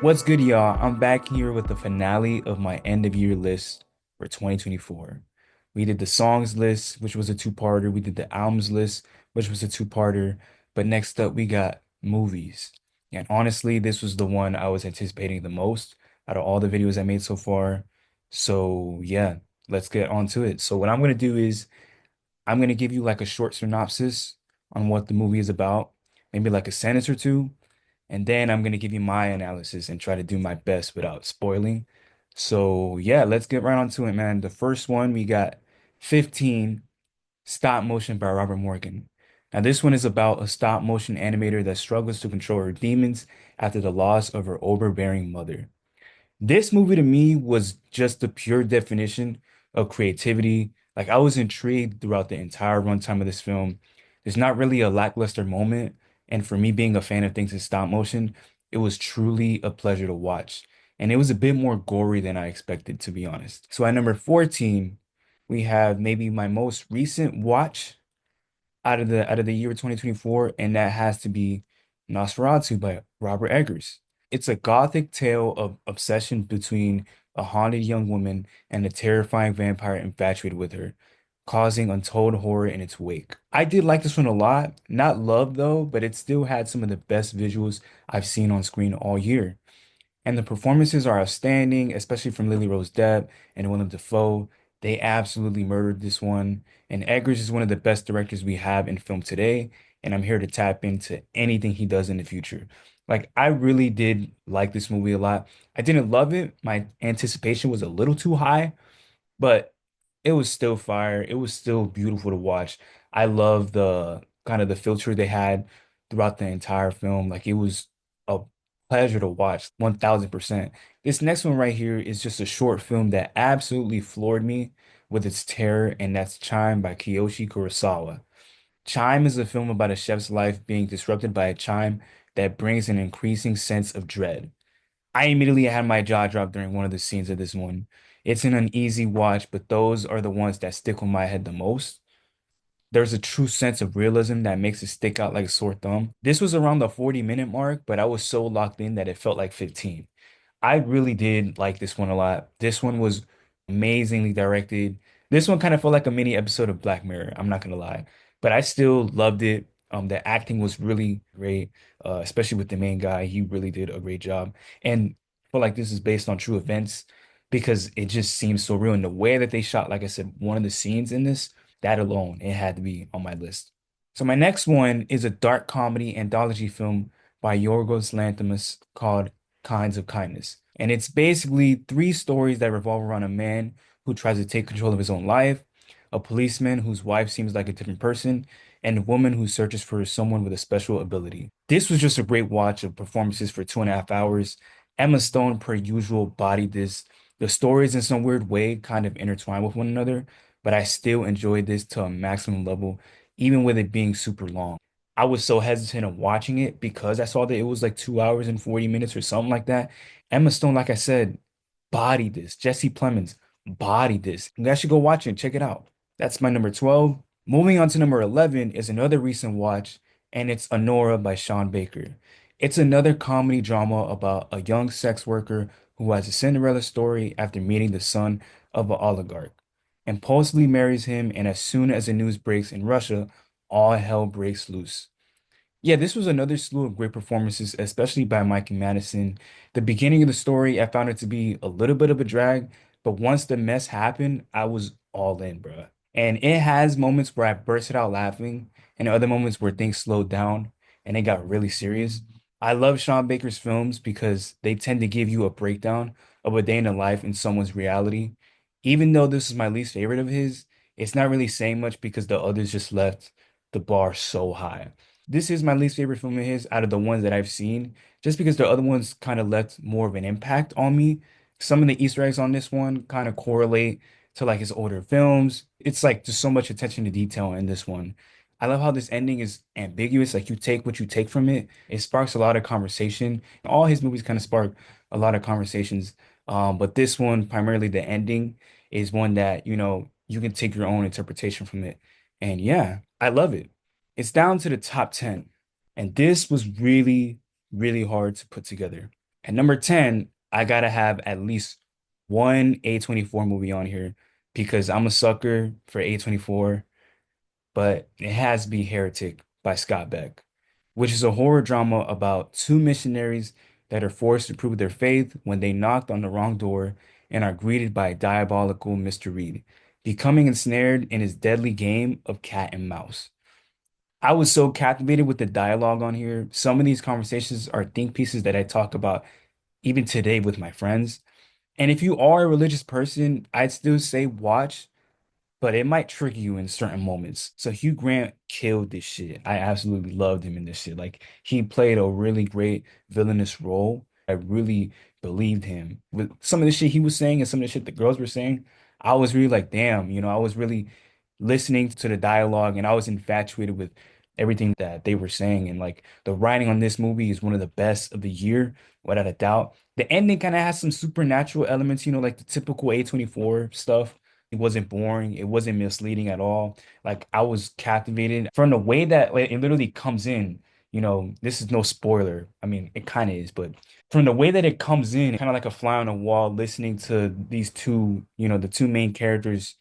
What's good, y'all? I'm back here with the finale of my end of year list for 2024. We did the songs list, which was a two-parter. We did the albums list, which was a two-parter. But next up, we got movies. And honestly, this was the one I was anticipating the most out of all the videos I made so far. So, yeah, let's get on to it. So, what I'm going to do is I'm going to give you like a short synopsis on what the movie is about, maybe like a sentence or two. And then I'm going to give you my analysis and try to do my best without spoiling. So, yeah, let's get right on to it, man. The first one we got 15 Stop Motion by Robert Morgan. Now, this one is about a stop motion animator that struggles to control her demons after the loss of her overbearing mother. This movie to me was just the pure definition of creativity. Like I was intrigued throughout the entire runtime of this film. There's not really a lackluster moment, and for me being a fan of things in stop motion, it was truly a pleasure to watch. And it was a bit more gory than I expected, to be honest. So at number 14, we have maybe my most recent watch out of the year 2024, and that has to be Nosferatu by Robert Eggers. It's a gothic tale of obsession between a haunted young woman and a terrifying vampire infatuated with her, causing untold horror in its wake. I did like this one a lot, not love though, but it still had some of the best visuals I've seen on screen all year. And the performances are outstanding, especially from Lily Rose Depp and Willem Dafoe. They absolutely murdered this one. And Eggers is one of the best directors we have in film today. And I'm here to tap into anything he does in the future. Like, I really did like this movie a lot. I didn't love it. My anticipation was a little too high, but it was still fire. It was still beautiful to watch. I love the kind of the filter they had throughout the entire film. Like it was a pleasure to watch, 1000%. This next one right here is just a short film that absolutely floored me with its terror, and that's Chime by Kiyoshi Kurosawa. Chime is a film about a chef's life being disrupted by a chime that brings an increasing sense of dread. I immediately had my jaw drop during one of the scenes of this one. It's an uneasy watch, but those are the ones that stick with my head the most. There's a true sense of realism that makes it stick out like a sore thumb. This was around the 40-minute mark, but I was so locked in that it felt like 15. I really did like this one a lot. This one was amazingly directed. This one kind of felt like a mini episode of Black Mirror, I'm not gonna lie. But I still loved it. The acting was really great, especially with the main guy. He really did a great job. And I feel like this is based on true events because it just seems so real. And the way that they shot, like I said, one of the scenes in this, that alone, it had to be on my list. So my next one is a dark comedy anthology film by Yorgos Lanthimos called Kinds of Kindness. And it's basically three stories that revolve around a man who tries to take control of his own life, a policeman whose wife seems like a different person, and a woman who searches for someone with a special ability. This was just a great watch of performances for 2.5 hours. Emma Stone, per usual, bodied this. The stories in some weird way kind of intertwine with one another, but I still enjoyed this to a maximum level, even with it being super long. I was so hesitant of watching it because I saw that it was like 2 hours and 40 minutes or something like that. Emma Stone, like I said, bodied this. Jesse Plemons bodied this. You guys should go watch it. Check it out. That's my number 12. Moving on to number 11 is another recent watch, and it's Anora by Sean Baker. It's another comedy drama about a young sex worker who has a Cinderella story after meeting the son of an oligarch, impulsively marries him, and as soon as the news breaks in Russia, all hell breaks loose. Yeah, this was another slew of great performances, especially by Mike and Madison. The beginning of the story, I found it to be a little bit of a drag, but once the mess happened, I was all in, bro. And it has moments where I bursted out laughing, and other moments where things slowed down and it got really serious. I love Sean Baker's films because they tend to give you a breakdown of a day in the life in someone's reality. Even though this is my least favorite of his, it's not really saying much because the others just left the bar so high. This is my least favorite film of his out of the ones that I've seen, just because the other ones kind of left more of an impact on me. Some of the Easter eggs on this one kind of correlate to like his older films. It's like just so much attention to detail in this one. I love how this ending is ambiguous. Like you take what you take from it. It sparks a lot of conversation. All his movies kind of spark a lot of conversations. But this one, primarily the ending, is one that, you can take your own interpretation from it. And yeah, I love it. It's down to the top 10. And this was really, really hard to put together. At number 10, I gotta have at least one A24 movie on here because I'm a sucker for A24, but it has to be Heretic by Scott Beck, which is a horror drama about two missionaries that are forced to prove their faith when they knocked on the wrong door and are greeted by a diabolical Mr. Reed, becoming ensnared in his deadly game of cat and mouse. I was so captivated with the dialogue on here. Some of these conversations are think pieces that I talk about even today with my friends. And if you are a religious person, I'd still say watch, but it might trigger you in certain moments. So Hugh Grant killed this shit. I absolutely loved him in this shit. Like he played a really great villainous role. I really believed him with some of the shit he was saying and some of the shit the girls were saying. I was really like, damn, I was really listening to the dialogue and I was infatuated with everything that they were saying. And like the writing on this movie is one of the best of the year, without a doubt. The ending kind of has some supernatural elements, like the typical A24 stuff. It wasn't boring. It wasn't misleading at all. Like I was captivated from the way that like, it literally comes in. This is no spoiler. I mean, it kind of is, but from the way that it comes in, kind of like a fly on the wall, listening to these two, the two main characters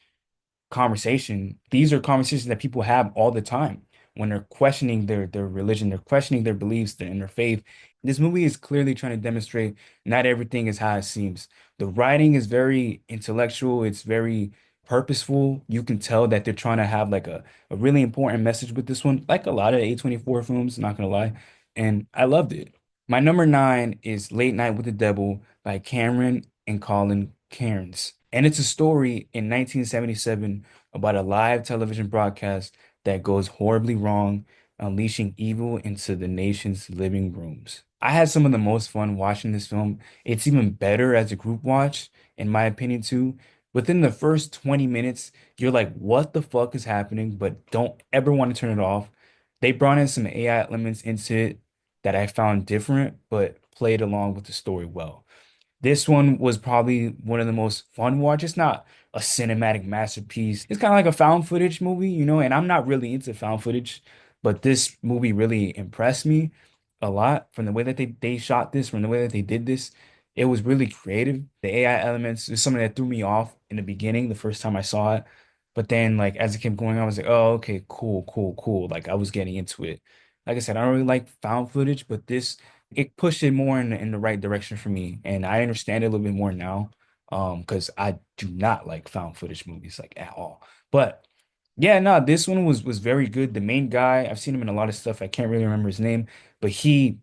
conversation. These are conversations that people have all the time when they're questioning their religion, they're questioning their beliefs and their faith. This movie is clearly trying to demonstrate not everything is how it seems. The writing is very intellectual, it's very purposeful. You can tell that they're trying to have like a really important message with this one, like a lot of A24 films, not gonna lie. And I loved it. My number nine is Late Night with the Devil by Cameron and Colin Cairnes. And it's a story in 1977 about a live television broadcast that goes horribly wrong, unleashing evil into the nation's living rooms. I had some of the most fun watching this film. It's even better as a group watch, in my opinion, too. Within the first 20 minutes, you're like, what the fuck is happening? But don't ever want to turn it off. They brought in some AI elements into it that I found different, but played along with the story well. This one was probably one of the most fun watch. It's not a cinematic masterpiece. It's kind of like a found footage movie, and I'm not really into found footage, but this movie really impressed me a lot from the way that they shot this, from the way that they did this. It was really creative. The AI elements is something that threw me off in the beginning, the first time I saw it. But then like as it kept going, I was like, oh, okay, cool, cool, cool. Like I was getting into it. Like I said, I don't really like found footage, but this it pushed it more in the right direction for me. And I understand it a little bit more now. Because I do not like found footage movies like at all. But yeah, no, this one was very good. The main guy, I've seen him in a lot of stuff. I can't really remember his name, but he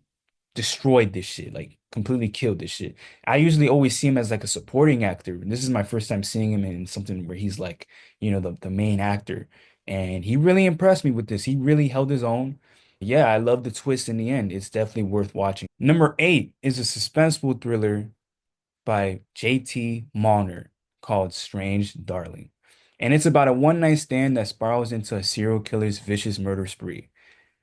destroyed this shit, like completely killed this shit. I usually always see him as like a supporting actor. And this is my first time seeing him in something where he's like, the main actor. And he really impressed me with this. He really held his own. Yeah, I love the twist in the end. It's definitely worth watching. Number eight is a suspenseful thriller by J.T. Mollner called Strange Darling. And it's about a one night stand that spirals into a serial killer's vicious murder spree.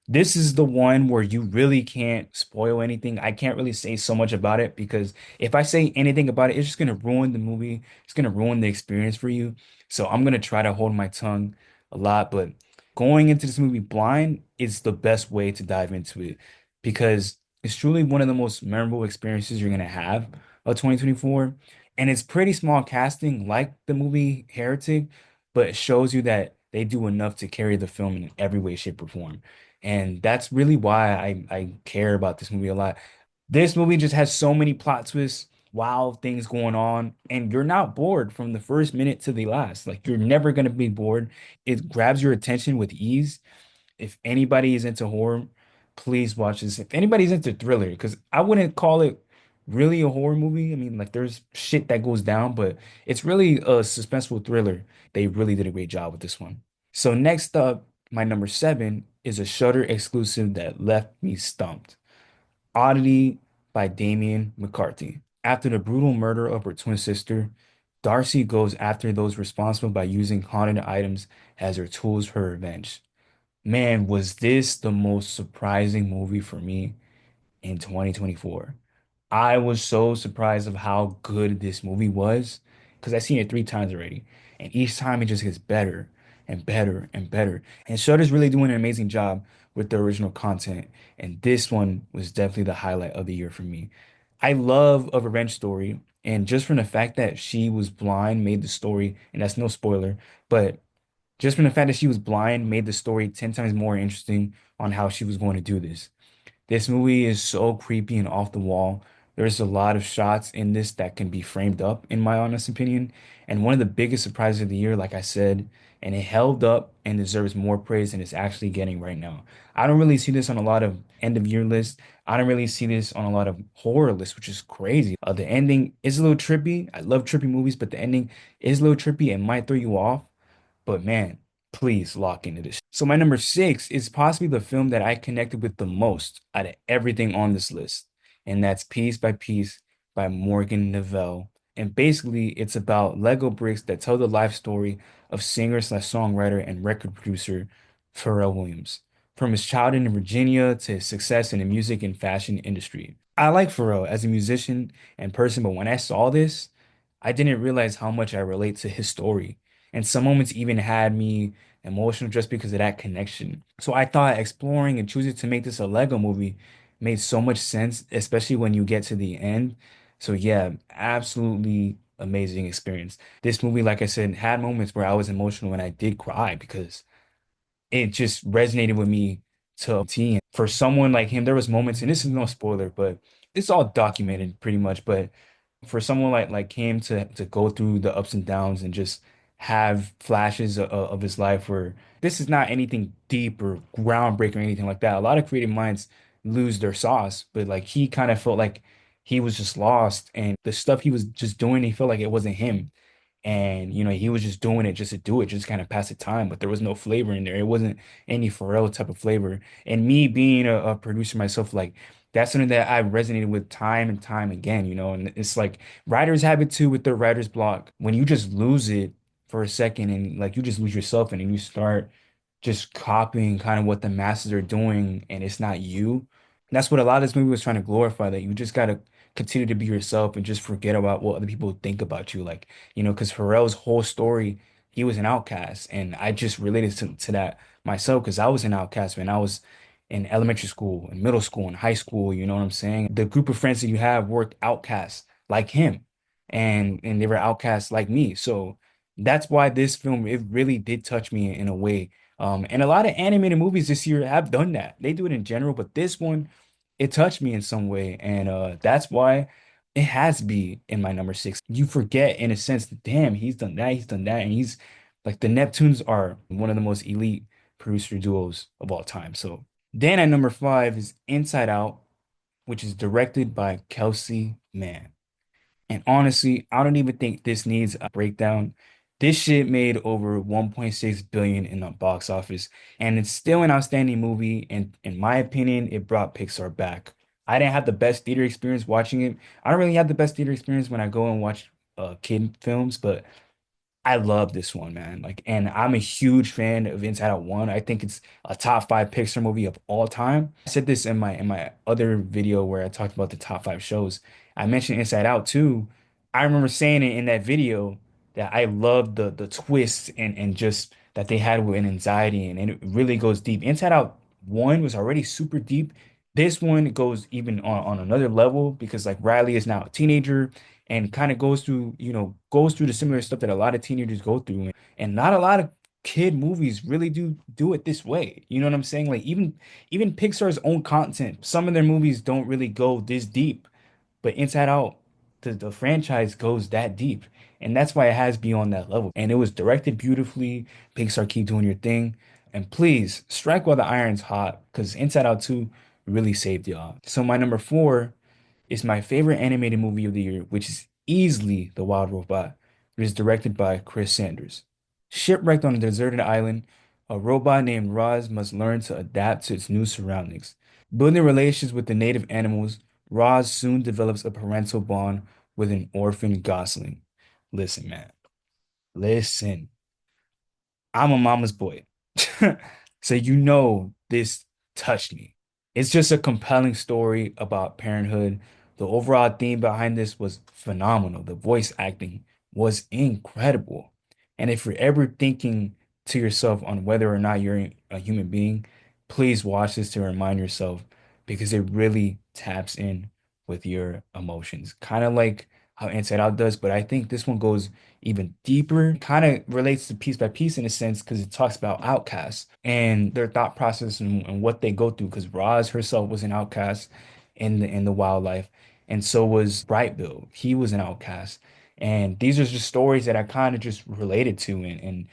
This is the one where you really can't spoil anything. I can't really say so much about it because if I say anything about it, it's just gonna ruin the movie. It's gonna ruin the experience for you. So I'm gonna try to hold my tongue a lot, but going into this movie blind is the best way to dive into it because it's truly one of the most memorable experiences you're gonna have of 2024. And it's pretty small casting, like the movie Heretic, but it shows you that they do enough to carry the film in every way, shape, or form. And that's really why I care about this movie a lot. This movie just has so many plot twists, wild things going on, and you're not bored from the first minute to the last. Like you're never gonna be bored. It grabs your attention with ease. If anybody is into horror, please watch this. If anybody's into thriller, because I wouldn't call it really a horror movie. I mean, like there's shit that goes down, but it's really a suspenseful thriller. They really did a great job with this one. So next up, my number seven is a Shudder exclusive that left me stumped. Oddity by Damian McCarthy. After the brutal murder of her twin sister, Darcy goes after those responsible by using haunted items as her tools for revenge. Man, was this the most surprising movie for me in 2024. I was so surprised of how good this movie was because I've seen it three times already. And each time it just gets better and better and better. And Shudder's really doing an amazing job with the original content. And this one was definitely the highlight of the year for me. I love a revenge story, and just from the fact that she was blind made the story, and that's no spoiler, but just from the fact that she was blind made the story 10 times more interesting on how she was going to do this. This movie is so creepy and off the wall. There's a lot of shots in this that can be framed up, in my honest opinion. And one of the biggest surprises of the year, like I said, and it held up and deserves more praise than it's actually getting right now. I don't really see this on a lot of end of year lists. I don't really see this on a lot of horror lists, which is crazy. The ending is a little trippy. I love trippy movies, but the ending is a little trippy and might throw you off. But man, please lock into this. So my number six is possibly the film that I connected with the most out of everything on this list, and that's Piece by Piece by Morgan Neville. And basically, it's about Lego bricks that tell the life story of singer slash songwriter and record producer Pharrell Williams. From his childhood in Virginia to his success in the music and fashion industry. I like Pharrell as a musician and person, but when I saw this, I didn't realize how much I relate to his story. And some moments even had me emotional just because of that connection. So I thought exploring and choosing to make this a Lego movie made so much sense, especially when you get to the end. So yeah, absolutely amazing experience. This movie, like I said, had moments where I was emotional and I did cry because it just resonated with me to a T. And for someone like him, there was moments, and this is no spoiler, but it's all documented pretty much. But for someone like him to go through the ups and downs and just have flashes of his life where this is not anything deep or groundbreaking or anything like that. A lot of creative minds lose their sauce, but like he kind of felt like he was just lost and the stuff he was just doing, he felt like it wasn't him. And he was just doing it just to do it, just kind of pass the time, but there was no flavor in there. It wasn't any Pharrell type of flavor. And me being a producer myself, like that's something that I resonated with time and time again, and it's like writers have it too with their writer's block. When you just lose it for a second and like you just lose yourself and you start just copying kind of what the masses are doing and it's not you. And that's what a lot of this movie was trying to glorify, that you just gotta continue to be yourself and just forget about what other people think about you. Like, because Pharrell's whole story, he was an outcast. And I just related to that myself because I was an outcast when I was in elementary school, in middle school, in high school, you know what I'm saying? The group of friends that you have were outcasts like him. And they were outcasts like me. So that's why this film, it really did touch me in a way. And a lot of animated movies this year have done that. They do it in general, but this one, it touched me in some way. And that's why it has to be in my number six. You forget in a sense, damn, he's done that. And he's like the Neptunes are one of the most elite producer duos of all time. So then at number five is Inside Out, which is directed by Kelsey Mann. And honestly, I don't even think this needs a breakdown. This shit made over 1.6 billion in the box office, and it's still an outstanding movie. And in my opinion, it brought Pixar back. I didn't have the best theater experience watching it. I don't really have the best theater experience when I go and watch kid films, but I love this one, man. Like, and I'm a huge fan of Inside Out 1. I think it's a top five Pixar movie of all time. I said this in my other video where I talked about the top five shows. I mentioned Inside Out too. I remember saying it in that video that I loved the twists and just that they had with anxiety and it really goes deep. Inside Out 1 was already super deep. This one goes even on another level because like Riley is now a teenager and kind of goes through the similar stuff that a lot of teenagers go through and not a lot of kid movies really do it this way. You know what I'm saying? Like even Pixar's own content, some of their movies don't really go this deep, but Inside Out, the franchise goes that deep. And that's why it has beyond that level. And it was directed beautifully. Pixar, keep doing your thing. And please strike while the iron's hot because Inside Out 2 really saved y'all. So my number four is my favorite animated movie of the year, which is easily The Wild Robot, which is directed by Chris Sanders. Shipwrecked on a deserted island, a robot named Roz must learn to adapt to its new surroundings. Building relations with the native animals, Roz soon develops a parental bond with an orphan gosling. Listen, man. Listen. I'm a mama's boy. So this touched me. It's just a compelling story about parenthood. The overall theme behind this was phenomenal. The voice acting was incredible. And if you're ever thinking to yourself on whether or not you're a human being, please watch this to remind yourself because it really taps in with your emotions. Kind of like how Inside Out does, but I think this one goes even deeper. Kind of relates to Piece by Piece in a sense because it talks about outcasts and their thought process and what they go through. Because Roz herself was an outcast in the wildlife, and so was Brightbill. He was an outcast. And these are just stories that I kind of just related to. And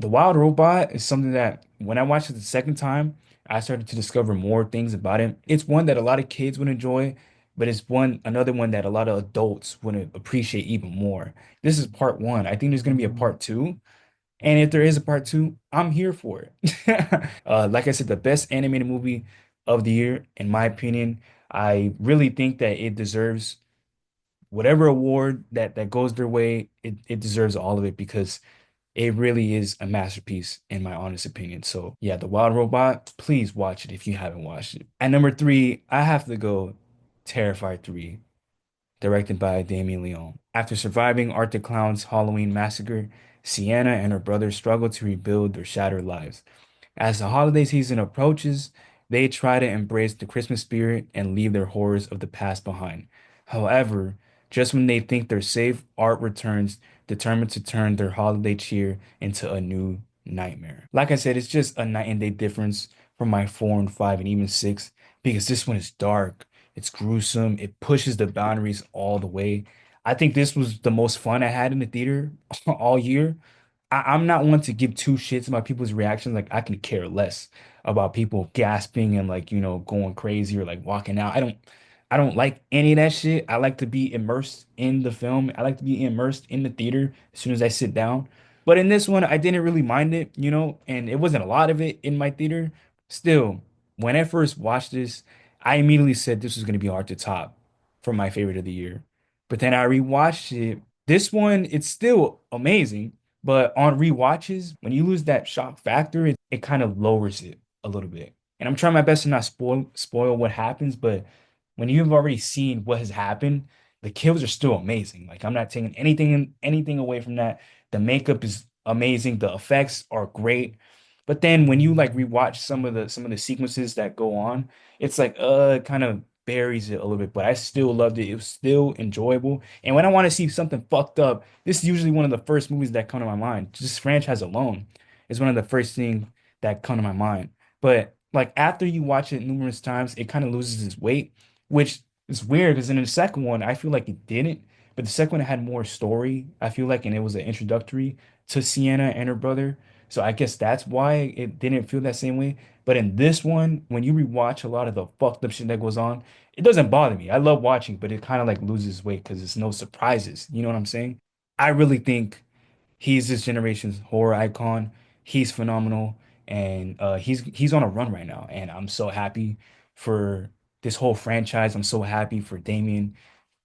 the Wild Robot is something that when I watched it the second time, I started to discover more things about it. It's one that a lot of kids would enjoy, but it's another one that a lot of adults would appreciate even more. This is part one. I think there's gonna be a part two. And if there is a part two, I'm here for it. Like I said, the best animated movie of the year, in my opinion. I really think that it deserves whatever award that goes their way. It deserves all of it because it really is a masterpiece in my honest opinion. So yeah, The Wild Robot, please watch it if you haven't watched it. At number three, I have to go Terrifier 3, directed by Damian Leone. After surviving Arctic Clown's Halloween massacre, Sienna and her brother struggle to rebuild their shattered lives. As the holiday season approaches, they try to embrace the Christmas spirit and leave their horrors of the past behind. However, just when they think they're safe, Art returns, determined to turn their holiday cheer into a new nightmare. Like I said, it's just a night and day difference from my four and five and even six because this one is dark, it's gruesome, it pushes the boundaries all the way. I think this was the most fun I had in the theater all year. I'm not one to give two shits about people's reactions. Like I can care less about people gasping and like, going crazy or like walking out. I don't like any of that shit. I like to be immersed in the film. I like to be immersed in the theater as soon as I sit down. But in this one, I didn't really mind it, and it wasn't a lot of it in my theater. Still, when I first watched this, I immediately said this was going to be hard to top for my favorite of the year. But then I rewatched it. This one, it's still amazing. But on rewatches, when you lose that shock factor, it kind of lowers it a little bit. And I'm trying my best to not spoil what happens, but when you've already seen what has happened, the kills are still amazing. Like I'm not taking anything away from that. The makeup is amazing, the effects are great. But then when you like rewatch some of the sequences that go on, it's like it kind of buries it a little bit. But I still loved it. It was still enjoyable. And when I want to see something fucked up, this is usually one of the first movies that come to my mind. Just this franchise alone is one of the first things that come to my mind. But like after you watch it numerous times, it kind of loses its weight, which is weird because in the second one, I feel like it didn't. But the second one had more story, I feel like, and it was an introductory to Sienna and her brother. So I guess that's why it didn't feel that same way. But in this one, when you rewatch a lot of the fucked up shit that goes on, it doesn't bother me. I love watching, but it kind of like loses weight because it's no surprises. You know what I'm saying? I really think he's this generation's horror icon. He's phenomenal, and he's on a run right now. And I'm so happy for this whole franchise. I'm so happy for Damien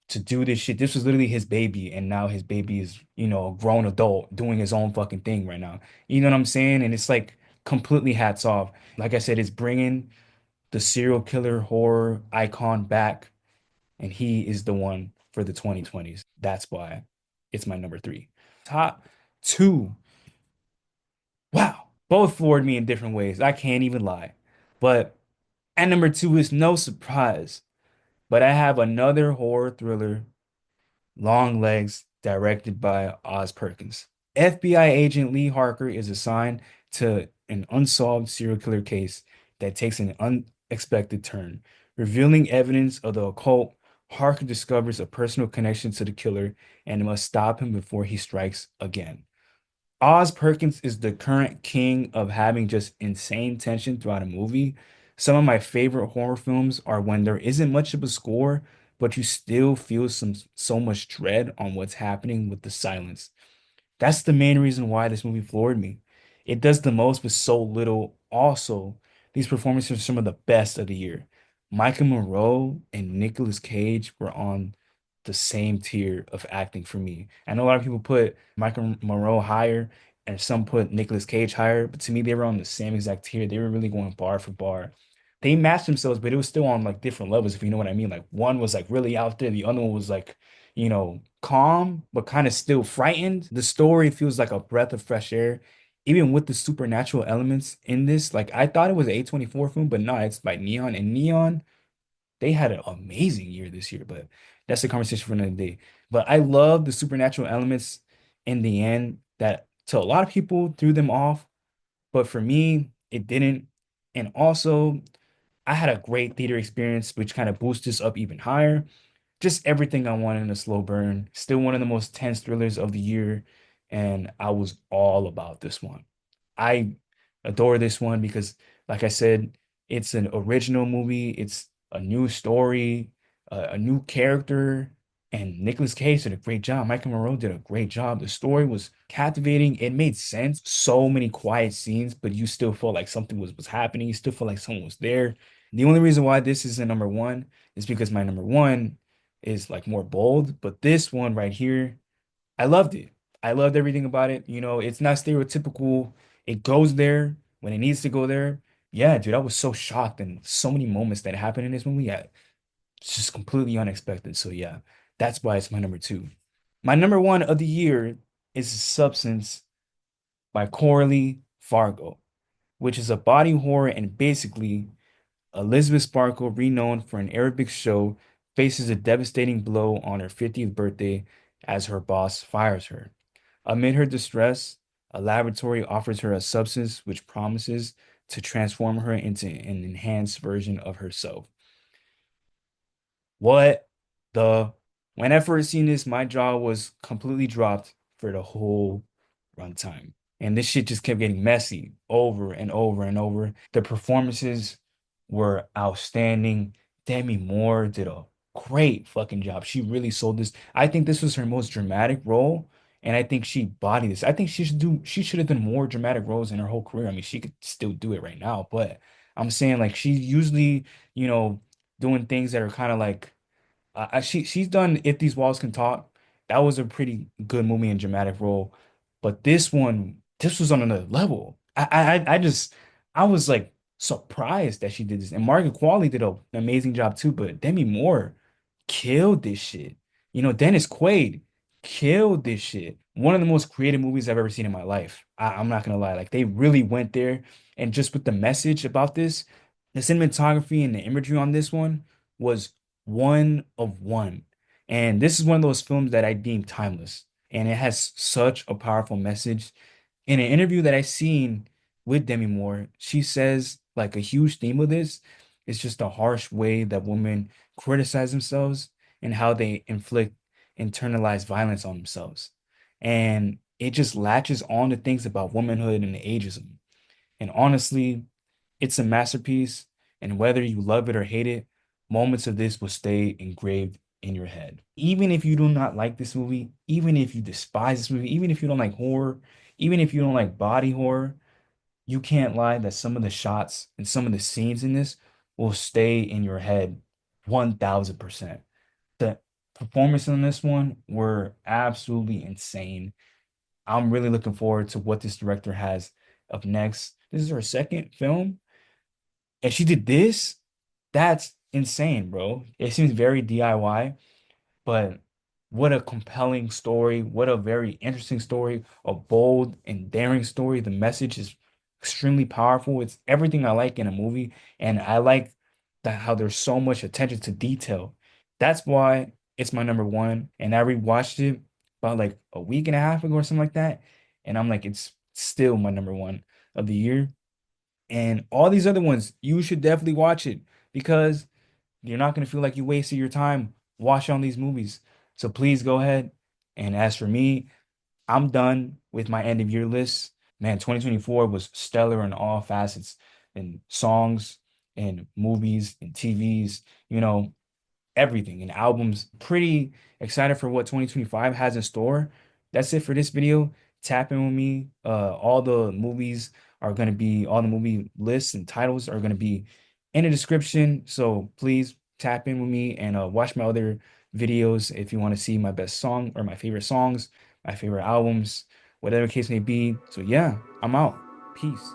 to do this shit. This was literally his baby, and now his baby is, a grown adult doing his own fucking thing right now. You know what I'm saying? And it's like completely hats off. Like I said, it's bringing the serial killer horror icon back, and he is the one for the 2020s. That's why it's my number three. Top two. Wow. Both floored me in different ways. I can't even lie. But at number two is no surprise. But I have another horror thriller, Longlegs, directed by Oz Perkins. FBI agent Lee Harker is assigned to an unsolved serial killer case that takes an unexpected turn. Revealing evidence of the occult, Harker discovers a personal connection to the killer and must stop him before he strikes again. Oz Perkins is the current king of having just insane tension throughout a movie. Some of my favorite horror films are when there isn't much of a score, but you still feel so much dread on what's happening with the silence. That's the main reason why this movie floored me. It does the most with so little. Also, these performances are some of the best of the year. Michael Monroe and Nicolas Cage were on the same tier of acting for me. I know a lot of people put Michael Monroe higher and some put Nicolas Cage higher, but to me, they were on the same exact tier. They were really going bar for bar. They matched themselves, but it was still on like different levels, if you know what I mean. Like one was like really out there, the other one was like calm, but kind of still frightened. The story feels like a breath of fresh air, even with the supernatural elements in this. Like I thought it was an A24 film, but no, it's by Neon. And Neon, They had an amazing year this year, but that's a conversation for another day. But I love the supernatural elements in the end that to a lot of people threw them off, but for me, it didn't. And also, I had a great theater experience, which kind of boosted this up even higher. Just everything I wanted in a slow burn. Still one of the most tense thrillers of the year, and I was all about this one. I adore this one because, like I said, it's an original movie. It's a new story, a new character, and Nicolas Cage did a great job. Michael Monroe did a great job. The story was captivating. It made sense. So many quiet scenes, but you still felt like something was happening. You still felt like someone was there. The only reason why this is a number one is because my number one is like more bold, but this one right here, I loved it. I loved everything about it. You know, it's not stereotypical. It goes there when it needs to go there. Yeah, dude, I was so shocked and so many moments that happened in this movie. Yeah, it's just completely unexpected. So yeah, that's why it's my number two. My number one of the year is Substance by Coralie Fargo, which is a body horror and basically Elizabeth Sparkle, renowned for an Arabic show, faces a devastating blow on her 50th birthday as her boss fires her. Amid her distress, a laboratory offers her a substance which promises to transform her into an enhanced version of herself. What the? When I first seen this, my jaw was completely dropped for the whole runtime. And this shit just kept getting messy over and over and over. The performances were outstanding. Demi Moore did a great fucking job. She really sold this. I think this was her most dramatic role, and I think she bodied this. I think she should have done more dramatic roles in her whole career. I mean, she could still do it right now, but I'm saying like she usually, you know, doing things that are kind of like she's done If These Walls Can Talk. That was a pretty good movie and dramatic role, but this was on another level. I was like surprised that she did this, and Margaret Qualley did an amazing job too. But Demi Moore killed this shit. You know, Dennis Quaid killed this shit. One of the most creative movies I've ever seen in my life. I'm not gonna lie, like they really went there, and just with the message about this, the cinematography and the imagery on this one was one of one. And this is one of those films that I deem timeless. And it has such a powerful message. In an interview that I seen with Demi Moore, she says like a huge theme of this is just the harsh way that women criticize themselves and how they inflict internalized violence on themselves. And it just latches on to things about womanhood and ageism. And honestly, it's a masterpiece, and whether you love it or hate it, moments of this will stay engraved in your head. Even if you do not like this movie, even if you despise this movie, even if you don't like horror, even if you don't like body horror, you can't lie that some of the shots and some of the scenes in this will stay in your head 1000%. The performances in this one were absolutely insane. I'm really looking forward to what this director has up next. This is her second film, and she did this. That's insane, bro. It seems very DIY, but what a compelling story. What a very interesting story. A bold and daring story. The message is extremely powerful. It's everything I like in a movie. And I like that how there's so much attention to detail. That's why it's my number one. And I rewatched it about like a week and a half ago or something like that. And I'm like, it's still my number one of the year. And all these other ones, you should definitely watch it because you're not going to feel like you wasted your time watching all these movies. So please go ahead. And as for me, I'm done with my end of year list. Man, 2024 was stellar in all facets, in songs and movies and TVs. You know, everything and albums. Pretty excited for what 2025 has in store. That's it for this video. Tap in with me. All the movie lists and titles are gonna be in the description. So please tap in with me and watch my other videos if you want to see my best song or my favorite songs, my favorite albums, whatever case may be. So yeah, I'm out. Peace.